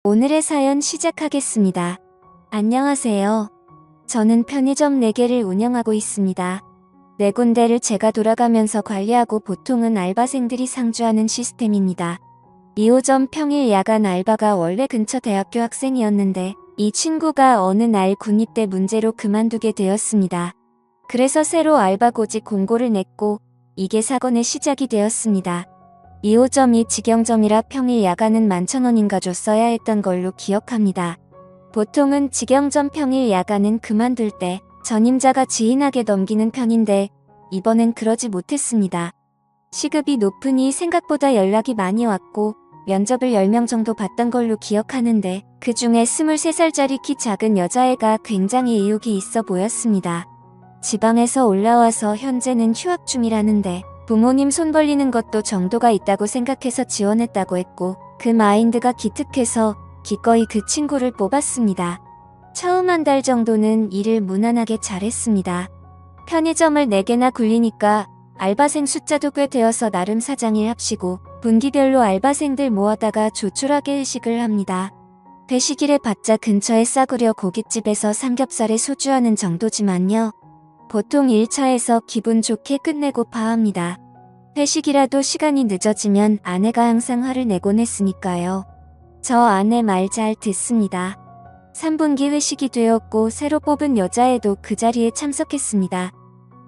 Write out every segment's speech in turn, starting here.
오늘의 사연 시작하겠습니다. 안녕하세요. 저는 편의점 4개를 운영하고 있습니다. 4군데를 제가 돌아가면서 관리하고 보통은 알바생들이 상주하는 시스템입니다. 2호점 평일 야간 알바가 원래 근처 대학교 학생이었는데 이 친구가 어느 날 군입대 문제로 그만두게 되었습니다. 그래서 새로 알바 고직 공고를 냈고 이게 사건의 시작이 되었습니다. 2호점이 직영점이라 평일 야간은 11,000원인가 줬어야 했던 걸로 기억합니다. 보통은 직영점 평일 야간은 그만둘 때 전임자가 지인에게 넘기는 편인데 이번엔 그러지 못했습니다. 시급이 높으니 생각보다 연락이 많이 왔고 면접을 10명 정도 봤던 걸로 기억하는데 그 중에 23살짜리 키 작은 여자애가 굉장히 의욕이 있어 보였습니다. 지방에서 올라와서 현재는 휴학 중이라는데 부모님 손 벌리는 것도 정도가 있다고 생각해서 지원했다고 했고 그 마인드가 기특해서 기꺼이 그 친구를 뽑았습니다. 처음 한 달 정도는 일을 무난하게 잘했습니다. 편의점을 4개나 굴리니까 알바생 숫자도 꽤 되어서 나름 사장일 합시고 분기별로 알바생들 모아다가 조촐하게 회식을 합니다. 회식일에 봤자 근처에 싸구려 고깃집에서 삼겹살에 소주하는 정도지만요. 보통 1차에서 기분 좋게 끝내고 파합니다. 회식이라도 시간이 늦어지면 아내가 항상 화를 내곤 했으니까요. 저 아내 말 잘 듣습니다. 3분기 회식이 되었고 새로 뽑은 여자애도 그 자리에 참석했습니다.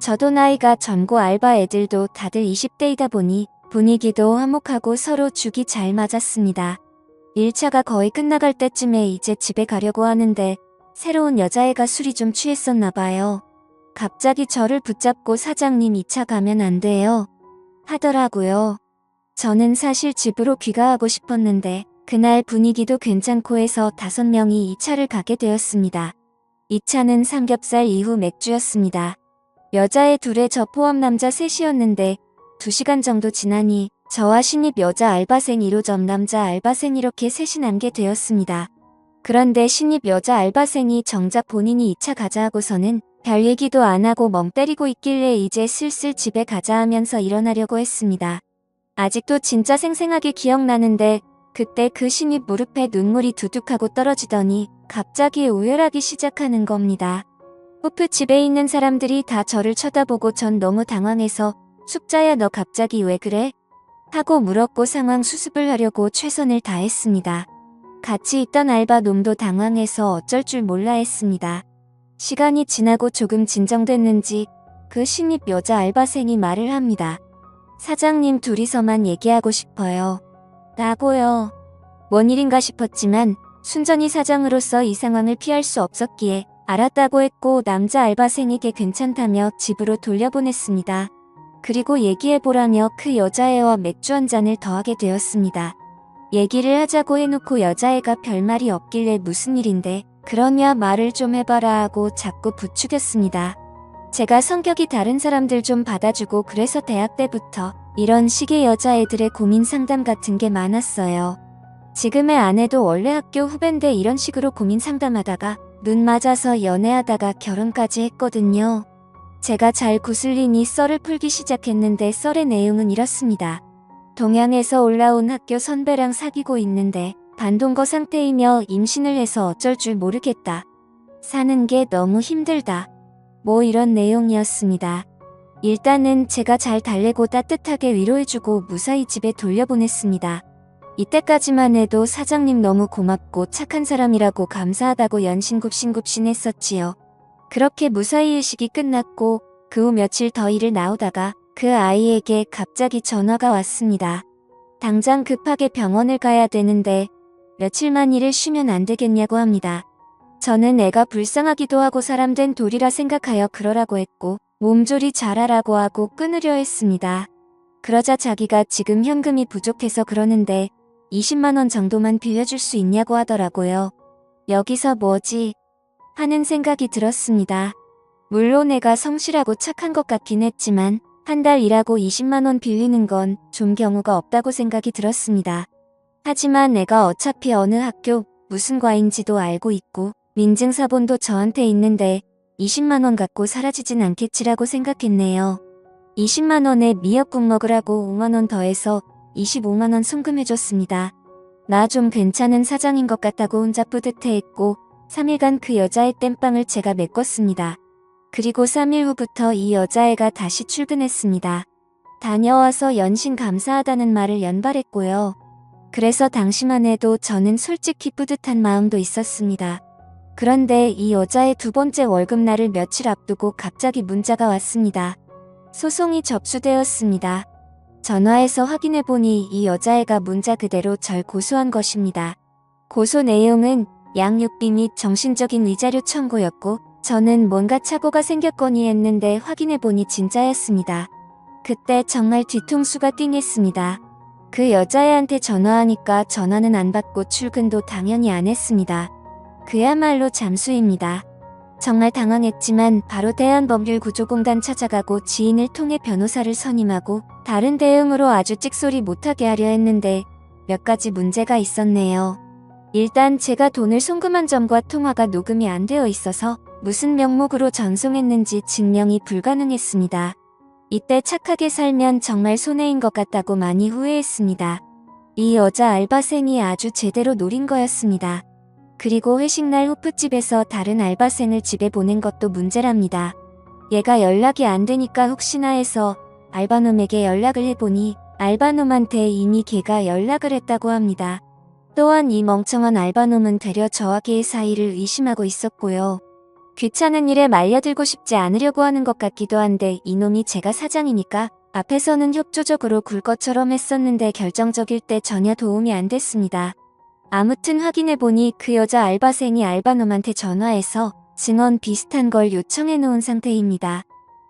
저도 나이가 젊고 알바 애들도 다들 20대이다 보니 분위기도 화목하고 서로 죽이 잘 맞았습니다. 1차가 거의 끝나갈 때쯤에 이제 집에 가려고 하는데 새로운 여자애가 술이 좀 취했었나 봐요. 갑자기 저를 붙잡고 사장님 2차 가면 안 돼요 하더라고요. 저는 사실 집으로 귀가하고 싶었는데 그날 분위기도 괜찮고 해서 5명이 2차를 가게 되었습니다. 2차는 삼겹살 이후 맥주였습니다. 여자애 2에 저 포함 남자 3이었는데 2시간 정도 지나니 저와 신입 여자 알바생 1호점 남자 알바생 이렇게 셋이 남게 되었습니다. 그런데 신입 여자 알바생이 정작 본인이 2차 가자 하고서는 별 얘기도 안 하고 멍 때리고 있길래 이제 슬슬 집에 가자 하면서 일어나려고 했습니다. 아직도 진짜 생생하게 기억나는데 그때 그 신입 무릎에 눈물이 두둑하고 떨어지더니 갑자기 우열하기 시작하는 겁니다. 호프집에 있는 사람들이 다 저를 쳐다보고 전 너무 당황해서 숙자야 너 갑자기 왜 그래? 하고 물었고 상황 수습을 하려고 최선을 다했습니다. 같이 있던 알바 놈도 당황해서 어쩔 줄 몰라 했습니다. 시간이 지나고 조금 진정됐는지 그 신입 여자 알바생이 말을 합니다. 사장님 둘이서만 얘기하고 싶어요. 라고요. 뭔 일인가 싶었지만 순전히 사장으로서 이 상황을 피할 수 없었기에 알았다고 했고 남자 알바생에게 괜찮다며 집으로 돌려보냈습니다. 그리고 얘기해보라며 그 여자애와 맥주 한 잔을 더하게 되었습니다. 얘기를 하자고 해놓고 여자애가 별말이 없길래 무슨 일인데 그러냐 말을 좀 해봐라 하고 자꾸 부추겼습니다. 제가 성격이 다른 사람들 좀 받아주고 그래서 대학 때부터 이런 식의 여자애들의 고민 상담 같은 게 많았어요. 지금의 아내도 원래 학교 후배인데 이런 식으로 고민 상담하다가 눈 맞아서 연애하다가 결혼까지 했거든요. 제가 잘 구슬리니 썰을 풀기 시작했는데 썰의 내용은 이렇습니다. 동양에서 올라온 학교 선배랑 사귀고 있는데 반동거 상태이며 임신을 해서 어쩔 줄 모르겠다. 사는 게 너무 힘들다. 뭐 이런 내용이었습니다. 일단은 제가 잘 달래고 따뜻하게 위로해주고 무사히 집에 돌려보냈습니다. 이때까지만 해도 사장님 너무 고맙고 착한 사람이라고 감사하다고 연신굽신굽신했었지요. 그렇게 무사히 회식이 끝났고 그 후 며칠 더 일을 나오다가 그 아이에게 갑자기 전화가 왔습니다. 당장 급하게 병원을 가야 되는데 며칠만 일을 쉬면 안 되겠냐고 합니다. 저는 애가 불쌍하기도 하고 사람된 돌이라 생각하여 그러라고 했고 몸조리 잘하라고 하고 끊으려 했습니다. 그러자 자기가 지금 현금이 부족해서 그러는데 20만 원 정도만 빌려줄 수 있냐고 하더라고요. 여기서 뭐지? 하는 생각이 들었습니다. 물론 애가 성실하고 착한 것 같긴 했지만 한 달 일하고 20만 원 빌리는 건 좀 경우가 없다고 생각이 들었습니다. 하지만 애가 어차피 어느 학교 무슨 과인지도 알고 있고 민증사본도 저한테 있는데 20만 원 갖고 사라지진 않겠지라고 생각했네요. 20만 원에 미역국 먹으라고 5만 원 더해서 25만 원 송금해줬습니다. 나 좀 괜찮은 사장인 것 같다고 혼자 뿌듯해했고 3일간 그 여자의 땜빵을 제가 메꿨습니다. 그리고 3일 후부터 이 여자애가 다시 출근했습니다. 다녀와서 연신 감사하다는 말을 연발했고요. 그래서 당시만 해도 저는 솔직히 뿌듯한 마음도 있었습니다. 그런데 이 여자의 두 번째 월급날을 며칠 앞두고 갑자기 문자가 왔습니다. 소송이 접수되었습니다. 전화해서 확인해보니 이 여자애가 문자 그대로 절 고소한 것입니다. 고소 내용은 양육비 및 정신적인 위자료 청구였고 저는 뭔가 착오가 생겼거니 했는데 확인해보니 진짜였습니다. 그때 정말 뒤통수가 띵했습니다. 그 여자애한테 전화하니까 전화는 안 받고 출근도 당연히 안 했습니다. 그야말로 잠수입니다. 정말 당황했지만 바로 대한법률구조공단 찾아가고 지인을 통해 변호사를 선임하고 다른 대응으로 아주 찍소리 못하게 하려 했는데 몇 가지 문제가 있었네요. 일단 제가 돈을 송금한 점과 통화가 녹음이 안 되어 있어서 무슨 명목으로 전송했는지 증명이 불가능했습니다. 이때 착하게 살면 정말 손해인 것 같다고 많이 후회했습니다. 이 여자 알바생이 아주 제대로 노린 거였습니다. 그리고 회식날 호프집에서 다른 알바생을 집에 보낸 것도 문제랍니다. 얘가 연락이 안 되니까 혹시나 해서 알바놈에게 연락을 해보니 알바놈한테 이미 걔가 연락을 했다고 합니다. 또한 이 멍청한 알바놈은 되려 저와 걔의 사이를 의심하고 있었고요. 귀찮은 일에 말려들고 싶지 않으려고 하는 것 같기도 한데 이놈이 제가 사장이니까 앞에서는 협조적으로 굴 것처럼 했었는데 결정적일 때 전혀 도움이 안 됐습니다. 아무튼 확인해보니 그 여자 알바생이 알바놈한테 전화해서 증언 비슷한 걸 요청해 놓은 상태입니다.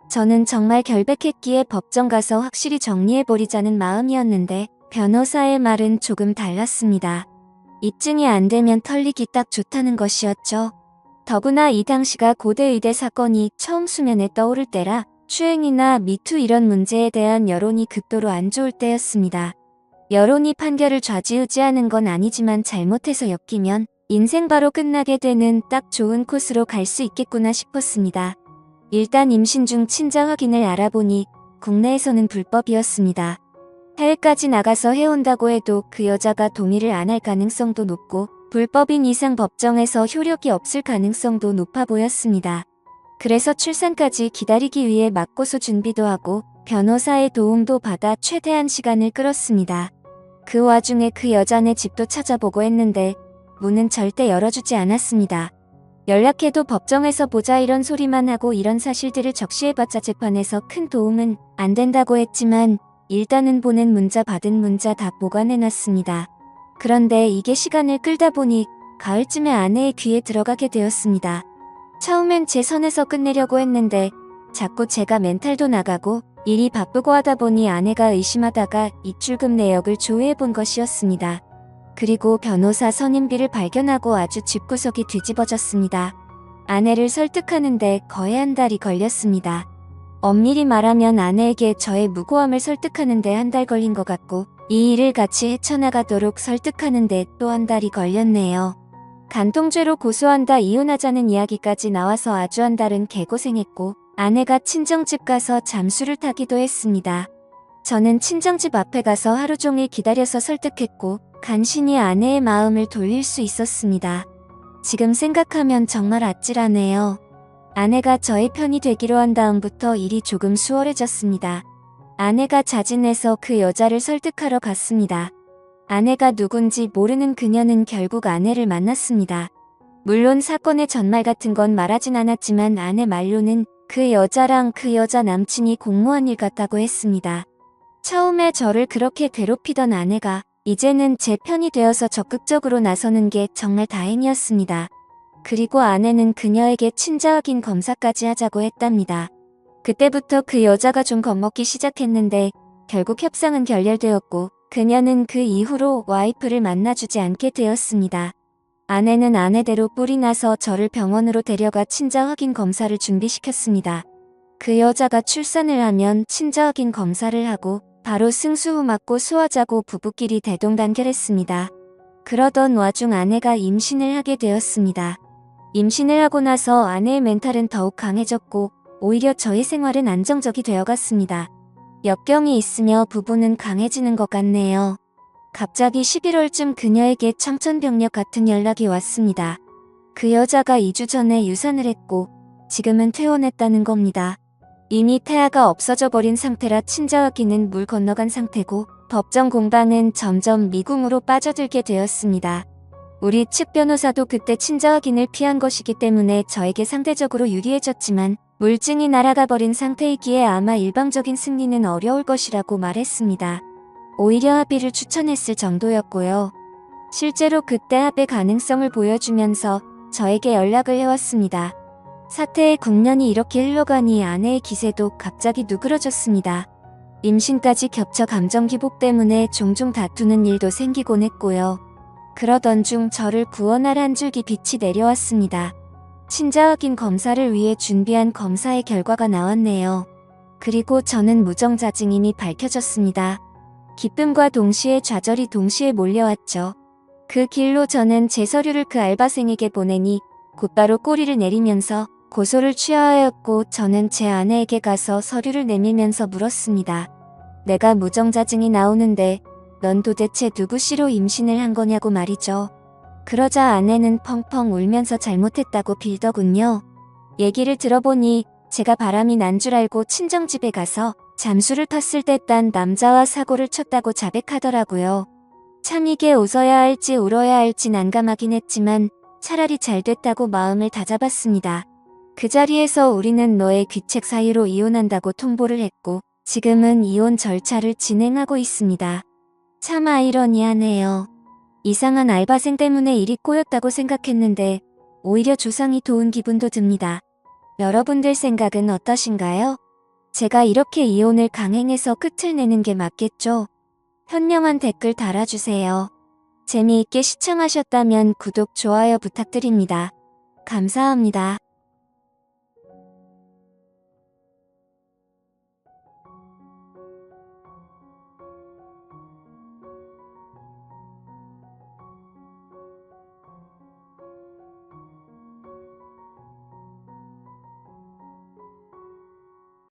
저는 정말 결백했기에 법정 가서 확실히 정리해버리자는 마음이었는데 변호사의 말은 조금 달랐습니다. 입증이 안 되면 털리기 딱 좋다는 것이었죠. 더구나 이 당시가 고대 의대 사건이 처음 수면에 떠오를 때라 추행이나 미투 이런 문제에 대한 여론이 극도로 안 좋을 때였습니다. 여론이 판결을 좌지우지하는 건 아니지만 잘못해서 엮이면 인생 바로 끝나게 되는 딱 좋은 코스로 갈 수 있겠구나 싶었습니다. 일단 임신 중 친자 확인을 알아보니 국내에서는 불법이었습니다. 해외까지 나가서 해온다고 해도 그 여자가 동의를 안 할 가능성도 높고 불법인 이상 법정에서 효력이 없을 가능성도 높아 보였습니다. 그래서 출산까지 기다리기 위해 맞고소 준비도 하고 변호사의 도움도 받아 최대한 시간을 끌었습니다. 그 와중에 그 여자네 집도 찾아보고 했는데 문은 절대 열어주지 않았습니다. 연락해도 법정에서 보자 이런 소리만 하고 이런 사실들을 적시해봤자 재판에서 큰 도움은 안 된다고 했지만 일단은 보낸 문자 받은 문자 다 보관해놨습니다. 그런데 이게 시간을 끌다 보니 가을쯤에 아내의 귀에 들어가게 되었습니다. 처음엔 제 선에서 끝내려고 했는데 자꾸 제가 멘탈도 나가고 일이 바쁘고 하다 보니 아내가 의심하다가 입출금 내역을 조회해본 것이었습니다. 그리고 변호사 선임비를 발견하고 아주 집구석이 뒤집어졌습니다. 아내를 설득하는데 거의 한 달이 걸렸습니다. 엄밀히 말하면 아내에게 저의 무고함을 설득하는데 한 달 걸린 것 같고 이 일을 같이 헤쳐나가도록 설득하는데 또 한 달이 걸렸네요. 간통죄로 고소한다 이혼하자는 이야기까지 나와서 아주 한 달은 개고생했고 아내가 친정집 가서 잠수를 타기도 했습니다. 저는 친정집 앞에 가서 하루 종일 기다려서 설득했고 간신히 아내의 마음을 돌릴 수 있었습니다. 지금 생각하면 정말 아찔하네요. 아내가 저의 편이 되기로 한 다음부터 일이 조금 수월해졌습니다. 아내가 자진해서 그 여자를 설득하러 갔습니다. 아내가 누군지 모르는 그녀는 결국 아내를 만났습니다. 물론 사건의 전말 같은 건 말하진 않았지만 아내 말로는 그 여자랑 그 여자 남친이 공모한 일 같다고 했습니다. 처음에 저를 그렇게 괴롭히던 아내가 이제는 제 편이 되어서 적극적으로 나서는 게 정말 다행이었습니다. 그리고 아내는 그녀에게 친자 확인 검사까지 하자고 했답니다. 그때부터 그 여자가 좀 겁먹기 시작했는데 결국 협상은 결렬되었고 그녀는 그 이후로 와이프를 만나주지 않게 되었습니다. 아내는 아내대로 뿔이 나서 저를 병원으로 데려가 친자 확인 검사를 준비시켰습니다. 그 여자가 출산을 하면 친자 확인 검사를 하고 바로 승수후 맞고 수하자고 부부끼리 대동단결했습니다. 그러던 와중 아내가 임신을 하게 되었습니다. 임신을 하고 나서 아내의 멘탈은 더욱 강해졌고 오히려 저의 생활은 안정적이 되어갔습니다. 역경이 있으며 부부는 강해지는 것 같네요. 갑자기 11월쯤 그녀에게 청천벽력 같은 연락이 왔습니다. 그 여자가 2주 전에 유산을 했고 지금은 퇴원했다는 겁니다. 이미 태아가 없어져 버린 상태라 친자아기는 물 건너간 상태고 법정 공방은 점점 미궁으로 빠져들게 되었습니다. 우리 측 변호사도 그때 친자 확인을 피한 것이기 때문에 저에게 상대적으로 유리해졌지만 물증이 날아가 버린 상태이기에 아마 일방적인 승리는 어려울 것이라고 말했습니다. 오히려 합의를 추천했을 정도였고요. 실제로 그때 합의 가능성을 보여주면서 저에게 연락을 해왔습니다. 사태의 국면이 이렇게 흘러가니 아내의 기세도 갑자기 누그러졌습니다. 임신까지 겹쳐 감정 기복 때문에 종종 다투는 일도 생기곤 했고요. 그러던 중 저를 구원할 한 줄기 빛이 내려왔습니다. 친자 확인 검사를 위해 준비한 검사의 결과가 나왔네요. 그리고 저는 무정자증임이 밝혀졌습니다. 기쁨과 동시에 좌절이 동시에 몰려왔죠. 그 길로 저는 제 서류를 그 알바생에게 보내니 곧바로 꼬리를 내리면서 고소를 취하였고 저는 제 아내에게 가서 서류를 내밀면서 물었습니다. 내가 무정자증이 나오는데 넌 도대체 누구 씨로 임신을 한 거냐고 말이죠. 그러자 아내는 펑펑 울면서 잘못했다고 빌더군요. 얘기를 들어보니 제가 바람이 난 줄 알고 친정집에 가서 잠수를 탔을 때 딴 남자와 사고를 쳤다고 자백하더라고요. 참 이게 웃어야 할지 울어야 할지 난감하긴 했지만 차라리 잘 됐다고 마음을 다잡았습니다. 그 자리에서 우리는 너의 귀책 사유로 이혼한다고 통보를 했고 지금은 이혼 절차를 진행하고 있습니다. 참 아이러니하네요. 이상한 알바생 때문에 일이 꼬였다고 생각했는데 오히려 조상이 도운 기분도 듭니다. 여러분들 생각은 어떠신가요? 제가 이렇게 이혼을 강행해서 끝을 내는 게 맞겠죠? 현명한 댓글 달아주세요. 재미있게 시청하셨다면 구독, 좋아요 부탁드립니다. 감사합니다.